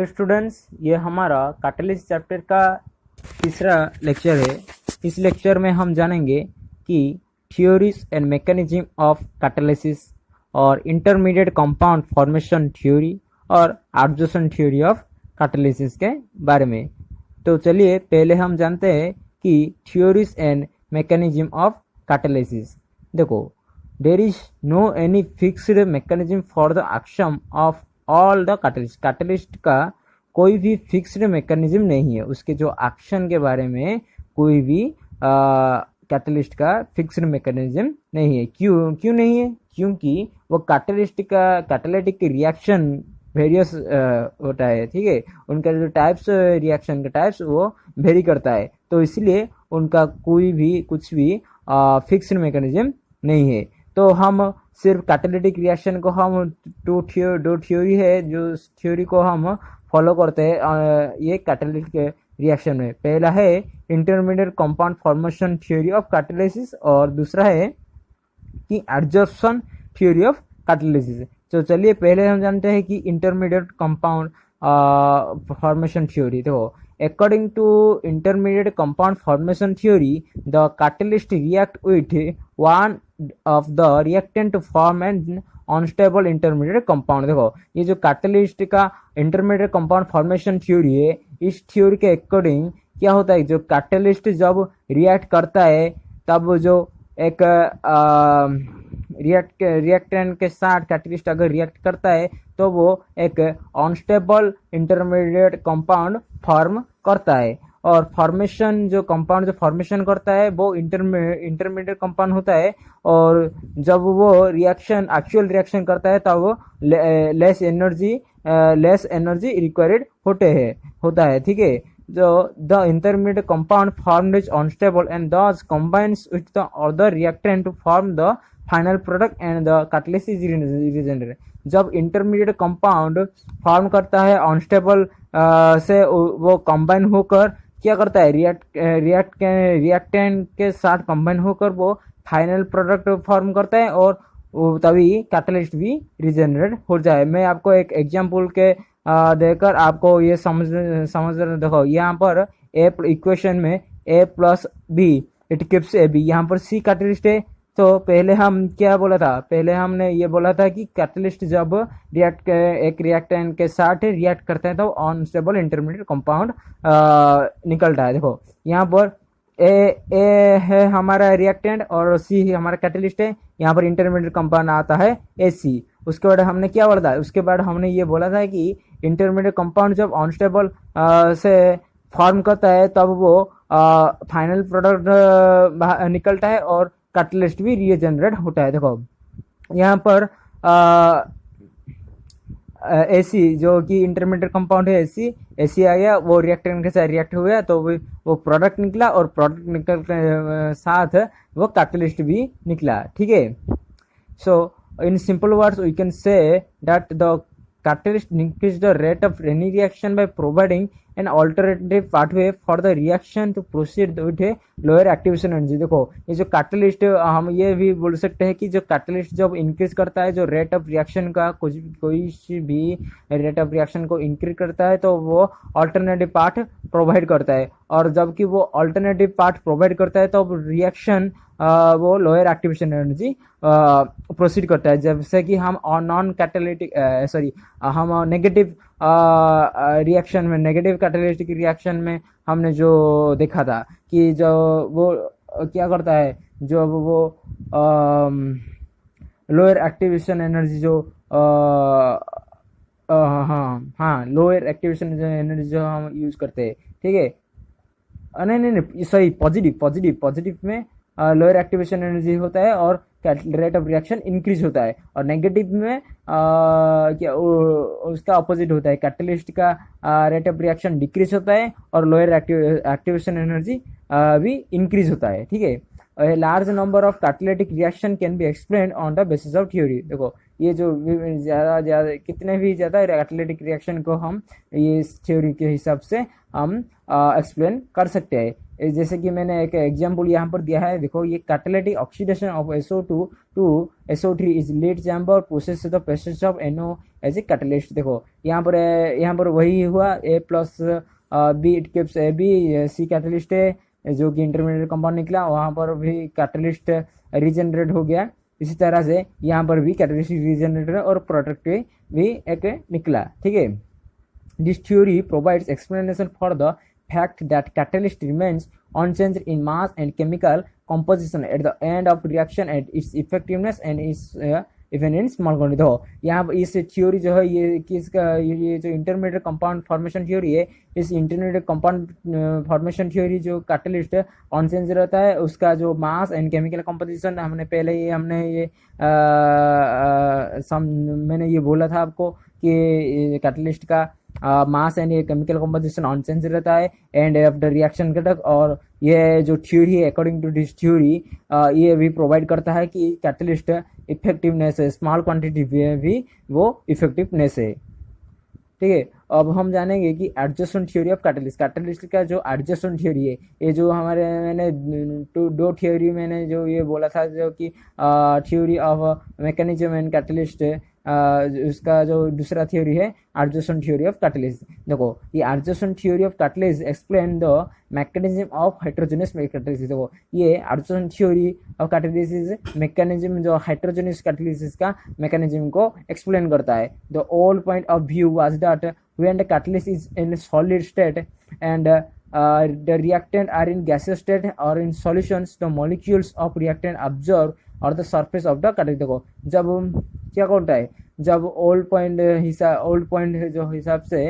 Hello students, ये हमारा catalyst chapter का तीसरा लेक्चर है। इस लेक्चर में हम जानेंगे कि theories and mechanism of catalysis और इंटरमीडिएट कंपाउंड फॉर्मेशन थ्योरी और एब्जॉर्प्शन थ्योरी ऑफ कैटालिसिस के बारे में। तो चलिए पहले हम जानते हैं कि theories and mechanism of catalysis. देखो, there is no any fixed mechanism for the action of all the catalyst. Catalyst का कोई भी फिक्स्ड मैकेनिज्म नहीं है, उसके जो एक्शन के बारे में कोई भी कैटलिस्ट का फिक्स्ड मैकेनिज्म नहीं है। क्यों नहीं है? क्योंकि वो कैटलिस्ट का कैटालिटिक रिएक्शन वेरियस होता है, ठीक है। उनका जो टाइप्स रिएक्शन का टाइप्स वो वेरी करता है, तो इसलिए उनका कोई भी कुछ भी फिक्स्ड मैकेनिज्म नहीं है। तो हम सिर्फ कैटालिटिक रिएक्शन को हम दो थ्योरी है जो थ्योरी को हम फॉलो करते हैं ये कैटालिटिक रिएक्शन में। पहला है intermediate compound formation theory of catalysis और दूसरा है कि एडजॉर्प्शन थ्योरी ऑफ कैटालिसिस। तो चलिए पहले हम जानते हैं कि इंटरमीडिएट कंपाउंड फॉर्मेशन थ्योरी। देखो, according to intermediate compound formation theory, the catalyst react with one of the reactant to form an unstable intermediate compound। देखो, ये जो कैटलिस्ट का इंटरमीडिएट कंपाउंड फॉर्मेशन थ्योरी है, इस थ्योरी के अकॉर्डिंग क्या होता है, जो कैटलिस्ट जब रिएक्ट करता है तब जो एक रिएक्टेंट के साथ कैटलिस्ट अगर रिएक्ट करता है तो वो एक अनस्टेबल इंटरमीडिएट कंपाउंड फॉर्म करता है। और फॉर्मेशन जो कंपाउंड जो फॉर्मेशन करता है वो इंटरमीडिएट कंपाउंड होता है। और जब वो रिएक्शन एक्चुअल रिएक्शन करता है तब वो लेस एनर्जी रिक्वायर्ड होता है, ठीक है। जो the intermediate compound formed is unstable and thus combines with the other reactant to form the final product and the catalyst is regenerated। जब इंटरमीडिएट कंपाउंड फॉर्म करता है अनस्टेबल से वो कंबाइन होकर क्या करता है, रिएक्टेंट के साथ कंबाइन होकर वो फाइनल प्रोडक्ट फॉर्म करता है और तभी कैटलिस्ट भी रिजेनरेट हो जाए। मैं आपको एक एग्जांपल के देकर आपको ये समझ देखो, यहाँ पर ए इक्वेशन में a plus B it keeps A B, यहाँ पर सी कैटलिस्ट है। तो पहले हम क्या बोला था, पहले हमने ये बोला था कि कैटलिस्ट जब एक रिएक्टेंट के साथ रिएक्ट करते हैं तो अनस्टेबल इंटरमीडिएट कंपाउंड निकलता है। देखो, यहाँ पर ए है हमारा रिएक्टेंट और सी है हमारा कैटलिस्ट है। यहाँ पर इंटरमीडिएट कंपाउंड आता है AC। उसके बाद हमने क्या बोला था, उसके बाद हमने ये बोला था कि इंटरमीडिएट कंपाउंड जब अनस्टेबल से फॉर्म करता है तब वो फाइनल प्रोडक्ट निकलता है और कैटलिस्ट भी रीजनरेट होता है। देखो, यहाँ पर AC जो कि इंटरमीडिएट कंपाउंड है AC आ गया, वो रिएक्टेंट के साथ रिएक्ट हो गया तो वो प्रोडक्ट निकला और प्रोडक्ट निकल के साथ वो कैटलिस्ट भी निकला, ठीक है। सो in simple words we can say that the catalyst increase the rate of any reaction by providing an alternative pathway for the reaction to proceed with a lower activation energy। देखो, ये जो catalyst हम ये भी बोल सकते हैं कि जो कैटलिस्ट जब इंक्रीज करता है जो रेट ऑफ रिएक्शन का कोई भी रेट ऑफ रिएक्शन को इंक्रीज करता है तो वो अल्टरनेटिव पाथ प्रोवाइड करता है। और जबकि वो अल्टरनेटिव पाथ प्रोवाइड करता है तो रिएक्शन वो लोअर एक्टिवेशन एनर्जी प्रोसीड करता है। जैसे कि हम नॉन कैटालिटिक हम नेगेटिव रिएक्शन में, नेगेटिव कैटालिटिक रिएक्शन में हमने जो देखा था कि जो वो क्या करता है, जो वो लोअर एक्टिवेशन एनर्जी जो हाँ लोअर एक्टिवेशन एनर्जी जो हम यूज करते हैं, ठीक है। नहीं सॉरी, पॉजिटिव में लोअर एक्टिवेशन एनर्जी होता है और रेट ऑफ रिएक्शन इंक्रीज होता है। और नेगेटिव में क्या उसका अपोजिट होता है, कैटलिस्ट का रेट ऑफ रिएक्शन डिक्रीज होता है और लोअर एक्टिवेशन एनर्जी भी इंक्रीज होता है, ठीक है। A large number of catalytic reaction can be explained on the basis of theory। देखो, ये जो ज़्यादा कितने भी ज़्यादा कैटालिटिक रिएक्शन को हम ये थ्योरी के हिसाब से हम एक्सप्लेन कर सकते हैं। जैसे कि मैंने एक एग्जांपल यहाँ पर दिया है, देखो ये catalytic oxidation of SO2 to SO3 is lead chamber process the presence of NO as a catalyst. देखो यहाँ पर वही हुआ, A plus B it gives A B, C catalyst है जो कि इंटरमीडिएट कंपाउंड निकला, वहाँ पर भी कैटलिस्ट रीजनरेट हो गया। इसी तरह से यहाँ पर भी कैटलिस्ट रीजनरेटर और प्रोडक्ट भी एक निकला, ठीक है। This theory provides explanation for the fact that catalyst remains unchanged in mass and chemical composition at the end of reaction and its effectiveness and its even in small quantity। देखो यहाँ इस theory जो है ये किसका, ये जो intermediate compound formation theory है, इस इंटरमीडिएट कंपाउंड फॉर्मेशन थ्योरी जो कैटलिस्ट अनचेंज रहता है उसका जो मास एंड केमिकल कंपोजिशन, मैंने ये बोला था आपको कि कैटलिस्ट का मास एंड ये केमिकल कंपोजिशन अनचेंज रहता है एंड ऑफ द रिएक्शन घटक। और ये जो थ्योरी है अकॉर्डिंग टू दिस थ्योरी ये भी प्रोवाइड करता है कि कैटलिस्ट इफेक्टिवनेस है, स्मॉल क्वांटिटी भी वो इफेक्टिवनेस है, ठीक है। अब हम जानेंगे कि एडजस्टमेंट थ्योरी ऑफ कैटलिस्ट का जो एडजस्टमेंट थ्योरी है, ये जो हमारे मैंने दो थ्योरी मैंने जो ये बोला था जो कि theory of mechanism and catalyst, उसका जो दूसरा थ्योरी है एडजस्टमेंट थ्योरी ऑफ कैटलिस्ट। देखो ये adjustment theory of catalyst explain the mechanism of hydrogenous catalysis. देखो ये adjustment theory of catalysis mechanism जो हाइड्रोजनस कैटलिसिस का मैकेनिज्म को एक्सप्लेन करता है। The old point of view was that when the catalyst is in solid state and the reactant are in gaseous state or in solutions, the molecules of reactant absorb or the surface of the catalyst। देखो जब क्या होता है, जब old point जो हिसाब से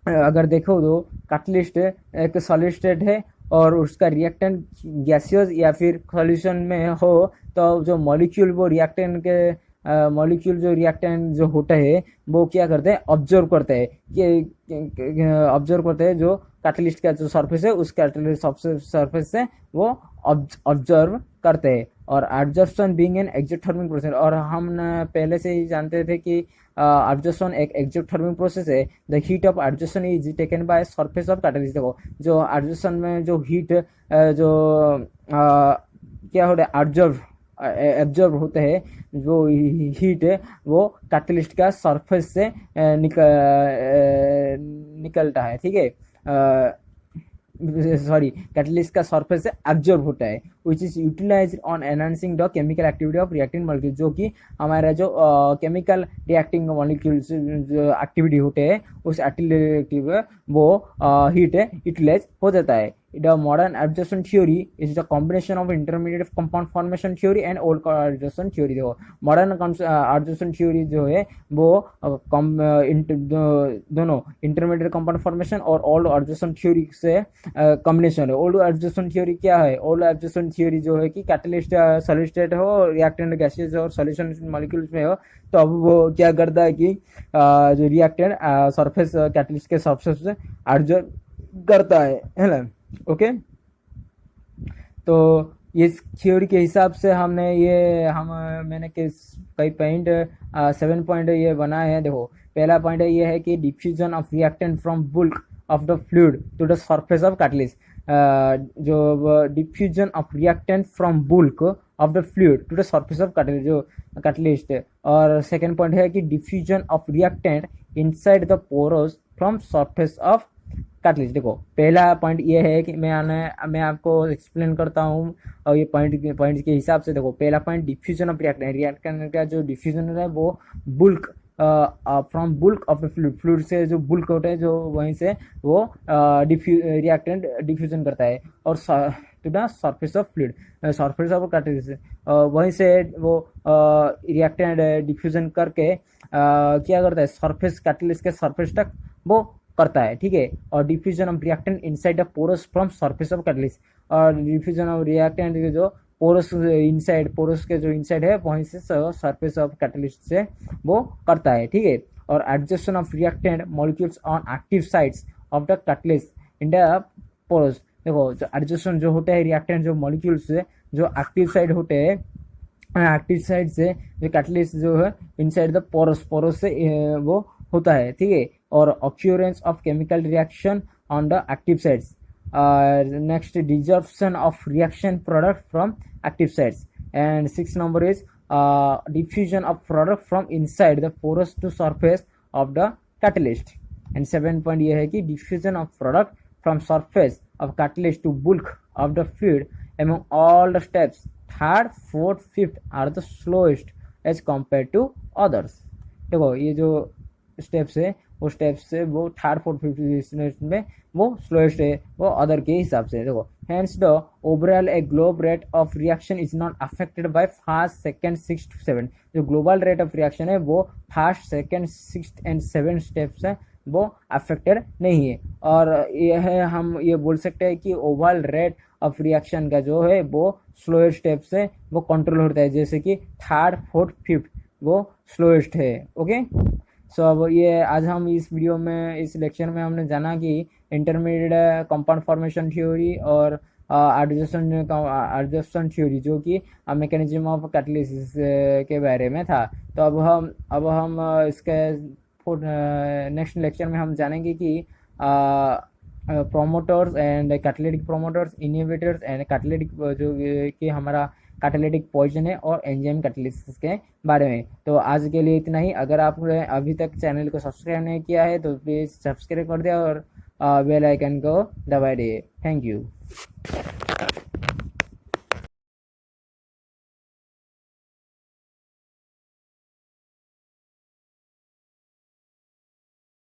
अगर देखो तो कैटलिस्ट एक सॉलिड स्टेट है और उसका रिएक्टेंट गैसियस या फिर सॉल्यूशन में हो, तो जो मॉलिक्यूल वो रिएक्टेंट के मॉलिक्यूल जो रिएक्टेंट जो होता है वो क्या करते हैं, ऑब्जर्व करते हैं जो कैटलिस्ट का जो सरफेस है उस कैटलिस्ट सरफेस से वो ऑब्जर्व करते हैं। और absorption being an exothermic process, और हम पहले से ही जानते थे कि एब्जॉर्प्शन एक एक्सोथर्मिक प्रोसेस है। The heat of absorption is taken by surface of catalyst. देखो जो एब्जॉर्प्शन में जो हीट जो क्या होता है एब्जॉर्ब होते हैं, जो हीट है वो कैटलिस्ट का सरफेस से निकलता है, ठीक है। सॉरी कैटलिस्ट का सरफेस से एब्जॉर्ब होता है, which is utilized on enhancing the chemical activity of reacting molecule. जो कि हमारा जो केमिकल रिएक्टिंग मॉलिक्यूल्स जो एक्टिविटी होते हैं उस एक्टिविटी वो हीट यूटिलाइज हो जाता है। The modern absorption theory is the combination of intermediate compound formation theory and old absorption theory। देखो modern absorption theory जो है वो दोनों intermediate compound formation और old absorption theory से combination है। old absorption theory क्या है, old absorption theory जो है कि catalyst solid state हो, reactant gaseous और solution molecules में हो, तो अब वो क्या करता है कि जो reactant surface catalyst के surface से absorb करता है ना, ओके। तो इस थ्योरी के हिसाब से मैंने कई पॉइंट 7 पॉइंट ये बनाए हैं। देखो पहला पॉइंट ये है कि diffusion of reactant from bulk of the fluid to the surface of catalyst. जो diffusion of reactant from bulk of the fluid to the surface of catalyst जो कैटलिस्ट। और सेकेंड पॉइंट है कि diffusion of reactant inside the porous from surface of catalyst. देखो पहला point ये है कि मैं आपको एक्सप्लेन करता हूँ और ये पॉइंट के हिसाब से। देखो पहला पॉइंट डिफ्यूजन ऑफ रिएक्टेंट का जो डिफ्यूजन है वो bulk from bulk of the fluid से जो बुल्क होता है जो वहीं से वो रिएक्टेंट डिफ्यूजन करता है और to the surface of fluid, surface of catalyst वहीं से वो रिएक्टेंट डिफ्यूजन करके क्या करता है, सरफेस कैटलिस्ट के सरफेस तक वो करता है, ठीक है। और diffusion of reactant inside the porous from surface of catalyst, और डिफ्यूजन ऑफ रिएक्टेंट जो पोरस के जो इनसाइड है वहीं से सरफेस ऑफ कैटलिस्ट से वो करता है, ठीक है। और adsorption of reactant molecules on active sides of the catalyst in the pores. देखो जो एडजस्टन जो होते हैं रिएक्टेंट जो मॉलिक्यूल्स जो एक्टिव साइड होते हैं, एक्टिव साइड से जो कैटलिस्ट जो है इनसाइड द पोरस से वो होता है, ठीक है। और occurrence of chemical reaction on the active sides, next desorption of reaction product from active sites, and 6 number is diffusion of product from inside the porous to surface of the catalyst, and 7 point ये है कि diffusion of product from surface of catalyst to bulk of the fluid among all the steps. Third, fourth, fifth are the slowest as compared to others. देखो ये जो steps है वो steps से वो थर्ड फोर्थ फिफ्थ में वो slowest है वो अदर के हिसाब से। देखो hence the overall A globe rate of reaction is not affected by first second sixth seven. जो ग्लोबल रेट ऑफ रिएक्शन है वो first second sixth and seven steps है वो अफेक्टेड नहीं है। और यह है हम ये बोल सकते हैं कि ओवरऑल रेट ऑफ रिएक्शन का जो है वो स्लोएस्ट स्टेप से वो कंट्रोल होता है, जैसे कि थर्ड फोर्थ फिफ्थ वो स्लोएस्ट है। ओके सो अब ये आज हम इस वीडियो में इस लेक्चर में हमने जाना कि इंटरमीडिएट कंपाउंड फॉर्मेशन थ्योरी और एडजॉर्प्शन थ्योरी जो कि मैकेनिज्म ऑफ कैटालिसिस के बारे में था। तो अब हम इसके नेक्स्ट लेक्चर में हम जानेंगे कि promoters and catalytic promoters, inhibitors and catalytic जो कि हमारा कैटालिटिक पॉइजन है और एंजाइम कैटालिसिस के बारे में। तो आज के लिए इतना ही। अगर आपने अभी तक चैनल को सब्सक्राइब नहीं किया है तो प्लीज़ सब्सक्राइब कर दिया और बेल आइकन को दबा दिए। Thank you.